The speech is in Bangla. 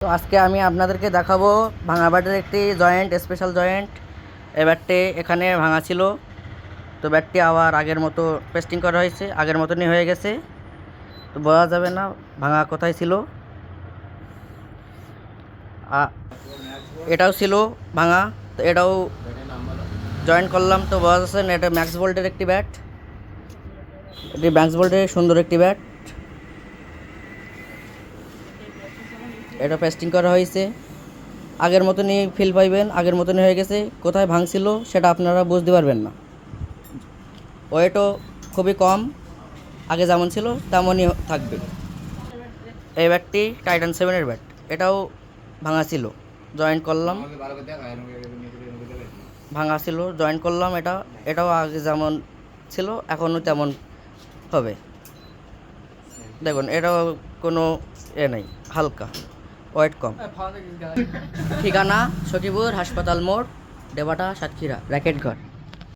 তো আজকে আমি আপনাদেরকে দেখাবো ভাঙা ব্যাটের একটি জয়েন্ট, স্পেশাল জয়েন্ট। এই ব্যাটটি এখানে ভাঙা ছিল, তো ব্যাটটি আবার আগের মতো পেস্টিং করা হয়েছে, আগের মতনই হয়ে গেছে। তো বোঝা যাবে না ভাঙা কোথায় ছিল। এটাও ছিল ভাঙা, তো এটাও জয়েন্ট করলাম, তো বোঝা যাচ্ছে না। এটা ম্যাক্স বোল্টের একটি ব্যাট, এটি ম্যাক্স বোল্টের সুন্দর একটি ব্যাট। এটা পেস্টিং করা হয়েছে, আগের মতনই ফিল পাইবেন, আগের মতনই হয়ে গেছে। কোথায় ভাঙছিল সেটা আপনারা বুঝতে পারবেন না। ওয়েটও খুবই কম, আগে যেমন ছিল তেমনই থাকবে। এই ব্যাটটি টাইটান 7-এর ব্যাট, এটাও ভাঙা ছিল, জয়েন্ট করলাম। ভাঙা ছিল, জয়েন্ট করলাম। এটাও আগে যেমন ছিল এখনও তেমন হবে। দেখুন, এটাও কোনো নেই, হালকা, ওয়েট কম। ঠিকানা সখীপুর হাসপাতাল মোড়, দেবাটা, সাতক্ষীরা, র্যাকেট ঘর।